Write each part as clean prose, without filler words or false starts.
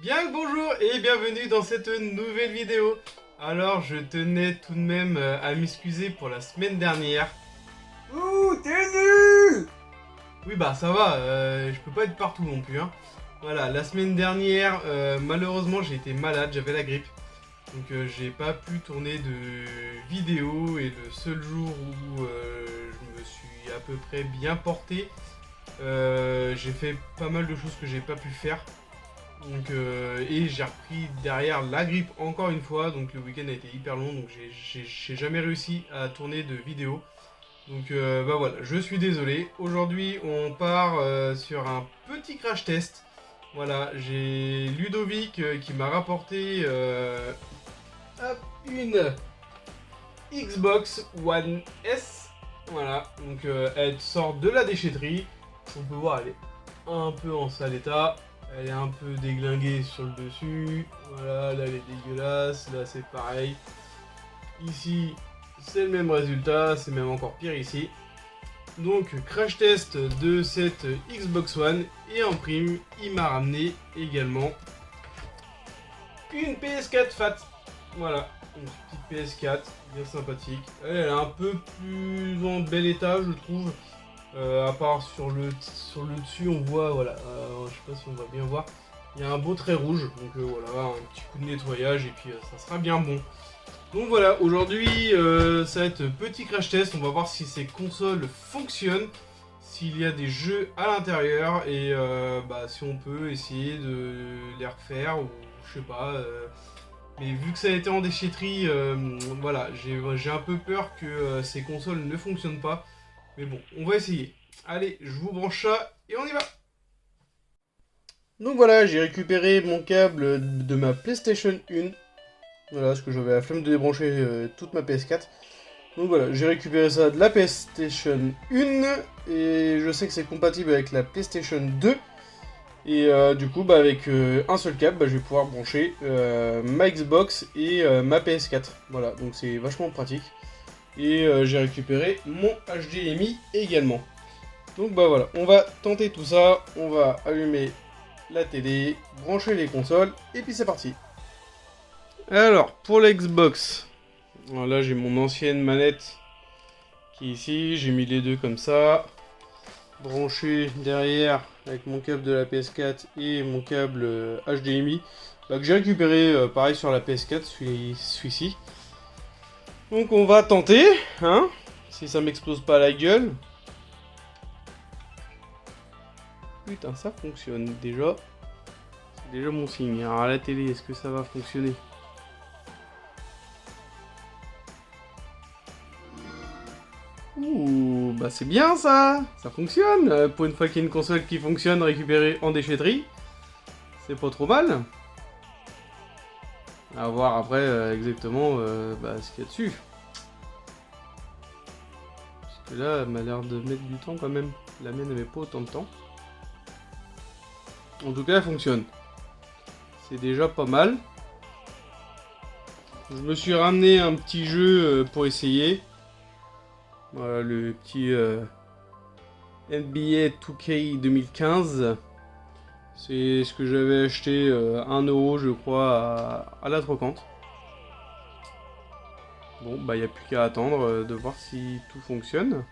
Bien le bonjour et bienvenue dans cette nouvelle vidéo. Alors je tenais tout de même à m'excuser pour la semaine dernière. Ouh, t'es nul! Oui bah ça va, je peux pas être partout non plus hein. Voilà, la semaine dernière malheureusement j'ai été malade, j'avais la grippe. Donc j'ai pas pu tourner de vidéo et le seul jour où je me suis à peu près bien porté, j'ai fait pas mal de choses que j'ai pas pu faire. Donc, et j'ai repris derrière la grippe encore une fois, donc le week-end a été hyper long, donc j'ai jamais réussi à tourner de vidéo. Donc bah voilà, je suis désolé. Aujourd'hui on part sur un petit crash test. Voilà, j'ai Ludovic qui m'a rapporté hop, une Xbox One S. Voilà, donc elle sort de la déchetterie. On peut voir, elle est un peu en sale état. Elle est un peu déglinguée sur le dessus. Voilà, là elle est dégueulasse. Là c'est pareil. Ici, c'est le même résultat. C'est même encore pire ici. Donc, crash test de cette Xbox One. Et en prime, il m'a ramené également une PS4 Fat. Voilà, une petite PS4, bien sympathique. Elle est un peu plus en bel état, je trouve. À part sur le dessus, on voit, voilà, je sais pas si on va bien voir, il y a un beau trait rouge. Donc voilà, un petit coup de nettoyage et puis ça sera bien bon. Donc voilà, aujourd'hui, ça va être petit crash test. On va voir si ces consoles fonctionnent, s'il y a des jeux à l'intérieur et bah, si on peut essayer de les refaire ou je sais pas. Mais vu que ça a été en déchetterie, voilà, j'ai un peu peur que ces consoles ne fonctionnent pas. Mais bon, on va essayer. Allez, je vous branche ça et on y va. Donc voilà, j'ai récupéré mon câble de ma PlayStation 1. Voilà, parce que j'avais la flemme de débrancher toute ma PS4. Donc voilà, j'ai récupéré ça de la PlayStation 1 et je sais que c'est compatible avec la PlayStation 2. Et du coup, bah, avec un seul câble, bah, je vais pouvoir brancher ma Xbox et ma PS4. Voilà, donc c'est vachement pratique. Et j'ai récupéré mon HDMI également. Donc bah voilà, on va tenter tout ça. On va allumer la télé, brancher les consoles, et puis c'est parti. Alors, pour l'Xbox, là j'ai mon ancienne manette qui est ici. J'ai mis les deux comme ça. Branché derrière avec mon câble de la PS4 et mon câble HDMI bah, que j'ai récupéré pareil sur la PS4, celui-ci. Donc on va tenter, hein, si ça m'explose pas la gueule. Putain, ça fonctionne déjà. C'est déjà mon signe. Alors à la télé, est-ce que ça va fonctionner? Ouh, bah c'est bien ça. Ça fonctionne. Pour une fois qu'il y a une console qui fonctionne récupérée en déchetterie, c'est pas trop mal. À voir après exactement bah, ce qu'il y a dessus. Parce que là, elle m'a l'air de mettre du temps quand même. La mienne n'avait pas autant de temps. En tout cas, elle fonctionne. C'est déjà pas mal. Je me suis ramené un petit jeu pour essayer. Voilà, le petit NBA 2K 2015. C'est ce que j'avais acheté 1 € je crois à la trocante. Bon, bah il n'y a plus qu'à attendre de voir si tout fonctionne.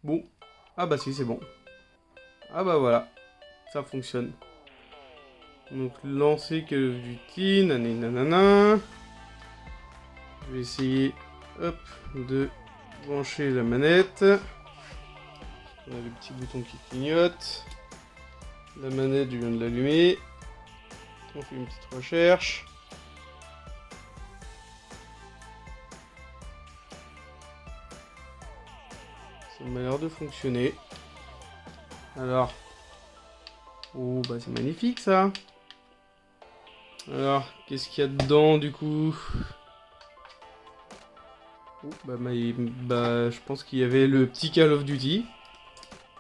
Bon. Ah bah si, c'est bon. Ah bah voilà. Ça fonctionne. Donc lancer Call of Duty, nanana. Je vais essayer hop, de brancher la manette. On a le petit bouton qui clignote. La manette, je viens de l'allumer. On fait une petite recherche. Ça m'a l'air de fonctionner. Alors. Oh, bah c'est magnifique ça. Alors, qu'est-ce qu'il y a dedans du coup? Oh, bah, je pense qu'il y avait le petit Call of Duty.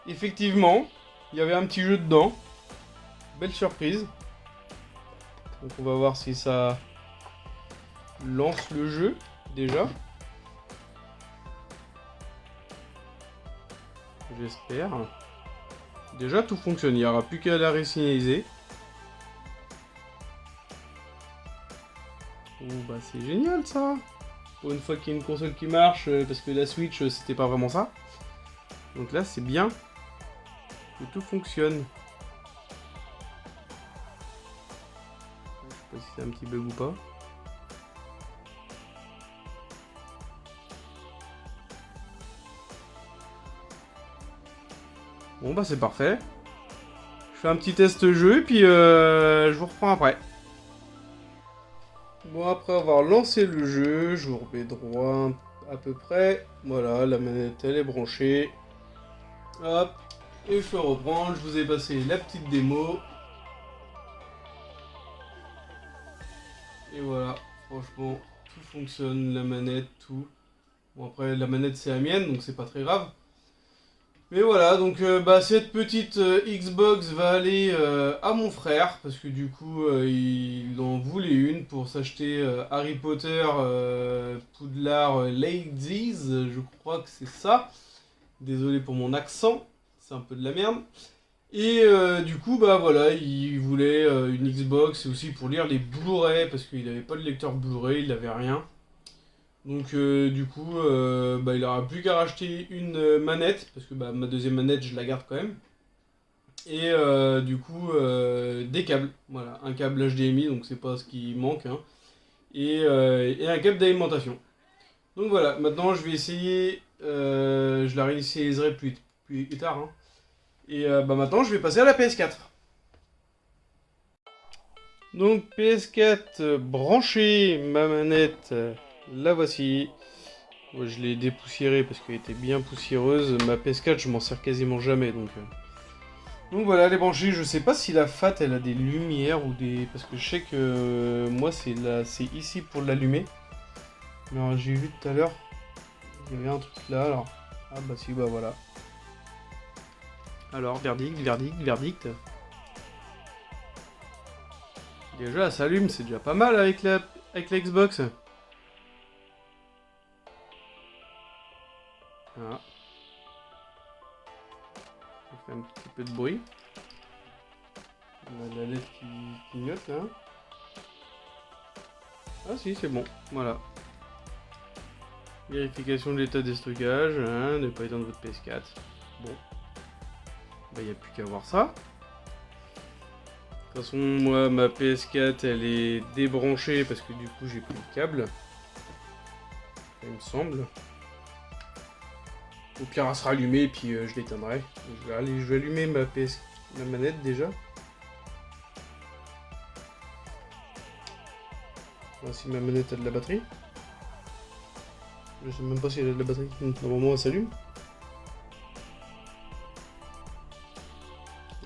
Effectivement, il y avait un petit jeu dedans. Belle surprise. Donc on va voir si ça lance le jeu déjà. J'espère. Déjà tout fonctionne, il n'y aura plus qu'à la résignaliser. Oh bah c'est génial ça. Pour une fois qu'il y a une console qui marche, parce que la Switch c'était pas vraiment ça. Donc là c'est bien que tout fonctionne. Je sais pas si c'est un petit bug ou pas. Bon bah c'est parfait. Je fais un petit test jeu et puis je vous reprends après. Bon, après avoir lancé le jeu, je vous remets droit à peu près. Voilà, la manette elle est branchée. Hop, et je peux reprendre. Je vous ai passé la petite démo. Et voilà, franchement, tout fonctionne, la manette, tout. Bon après, la manette c'est la mienne, donc c'est pas très grave. Mais voilà, donc cette petite Xbox va aller à mon frère, parce que du coup il en voulait une pour s'acheter Harry Potter Poudlard Ladies, je crois que c'est ça. Désolé pour mon accent, c'est un peu de la merde. Et du coup bah voilà, il voulait une Xbox et aussi pour lire les Blu-ray, parce qu'il n'avait pas de lecteur Blu-ray, il n'avait rien. Donc du coup, il aura plus qu'à racheter une manette, parce que ma deuxième manette, je la garde quand même. Et du coup, des câbles. Voilà, un câble HDMI, donc c'est pas ce qui manque. Hein. Et un câble d'alimentation. Donc voilà, maintenant je vais essayer, je la réinitialiserai plus tard. Hein. Et maintenant, je vais passer à la PS4. Donc PS4 branchée, ma manette, la voici. Moi, je l'ai dépoussiérée parce qu'elle était bien poussiéreuse. Ma PS4, je m'en sers quasiment jamais. Donc voilà, elle est branchée. Je sais pas si la FAT, elle a des lumières ou des... Parce que je sais que moi, c'est ici pour l'allumer. Alors, j'ai vu tout à l'heure, il y avait un truc là. Alors, ah bah si, bah voilà. Alors, verdict. Déjà, elle s'allume, c'est déjà pas mal avec la Xbox. Voilà. Ça fait un petit peu de bruit. On a la LED qui clignote là. Ah si, c'est bon. Voilà. Vérification de l'état des stockages. Hein, ne pas éteindre votre PS4. Bon. Bah, il n'y a plus qu'à voir ça. De toute façon, moi, ma PS4, elle est débranchée parce que du coup, j'ai plus de câble. Il me semble. Au pire, elle sera allumée et puis je l'éteindrai. Je vais allumer ma manette déjà. Voir si ma manette a de la batterie. Je sais même pas si elle a de la batterie. Normalement, elle s'allume.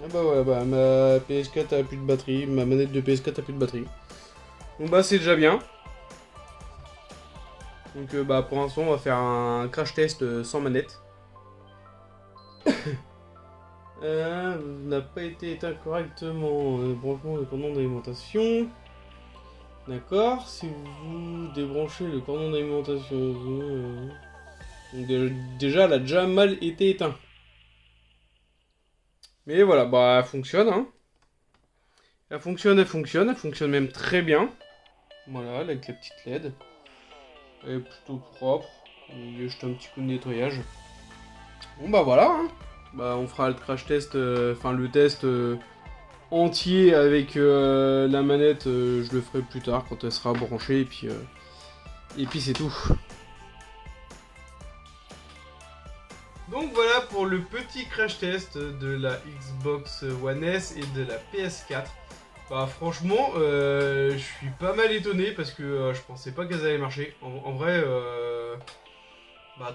Ah bah ouais, bah ma PS4 a plus de batterie. Ma manette de PS4 a plus de batterie. Donc bah c'est déjà bien. Donc pour l'instant, on va faire un crash test sans manette. N'a pas été éteint correctement. Branchement de cordon d'alimentation. D'accord, si vous débranchez le cordon d'alimentation, donc déjà elle a déjà mal été éteint. Mais voilà, bah elle fonctionne, hein. Elle fonctionne même très bien. Voilà, avec la petite LED. Elle est plutôt propre. Il y a juste un petit coup de nettoyage. Bon bah voilà, hein. Bah on fera le crash test, enfin le test entier avec la manette, je le ferai plus tard quand elle sera branchée et puis c'est tout. Donc voilà pour le petit crash test de la Xbox One S et de la PS4. Bah franchement, je suis pas mal étonné parce que je pensais pas qu'elles allaient marcher. En vrai,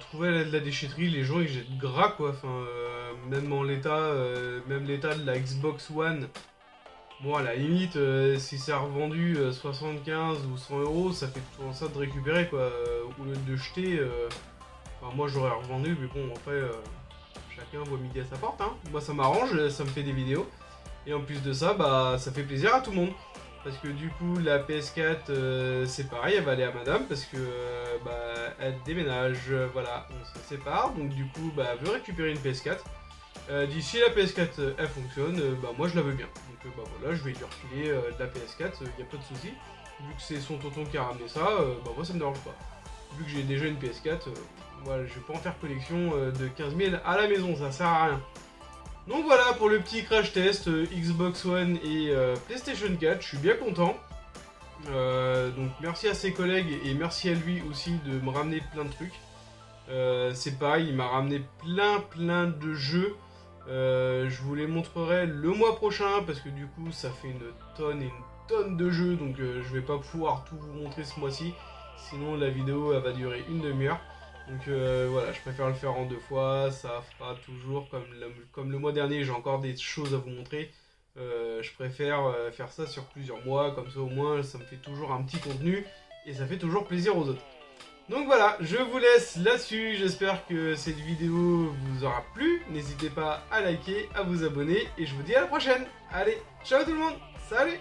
trouver la déchetterie, les gens ils jettent gras quoi. Enfin, même en l'état, même l'état de la Xbox One. Bon, à la limite, si c'est revendu 75 ou 100 euros, ça fait toujours ça de récupérer quoi. Au lieu de jeter, enfin, moi j'aurais revendu, mais bon, après, chacun voit midi à sa porte. Hein. Moi ça m'arrange, ça me fait des vidéos. Et en plus de ça, bah ça fait plaisir à tout le monde. Parce que du coup, la PS4, c'est pareil, elle va aller à madame. Parce que elle déménage, voilà, on se sépare, donc du coup elle veut récupérer une PS4. D'ici la PS4 elle fonctionne, moi je la veux bien. Donc voilà, je vais lui refiler de la PS4, y a pas de souci. Vu que c'est son tonton qui a ramené ça, moi ça me dérange pas. Vu que j'ai déjà une PS4, voilà, je vais pas en faire collection de 15 000 à la maison, ça sert à rien. Donc voilà pour le petit crash test Xbox One et PlayStation 4, je suis bien content. Donc merci à ses collègues et merci à lui aussi de me ramener plein de trucs. C'est pareil, il m'a ramené plein de jeux. Je vous les montrerai le mois prochain parce que du coup ça fait une tonne de jeux, donc je vais pas pouvoir tout vous montrer ce mois-ci. Sinon la vidéo elle va durer une demi-heure. Donc voilà, je préfère le faire en 2 fois, ça fera toujours comme le mois dernier, j'ai encore des choses à vous montrer. Je préfère faire ça sur plusieurs mois, comme ça au moins ça me fait toujours un petit contenu et ça fait toujours plaisir aux autres. Donc voilà, je vous laisse là-dessus, j'espère que cette vidéo vous aura plu. N'hésitez pas à liker, à vous abonner et je vous dis à la prochaine. Allez, ciao tout le monde, salut!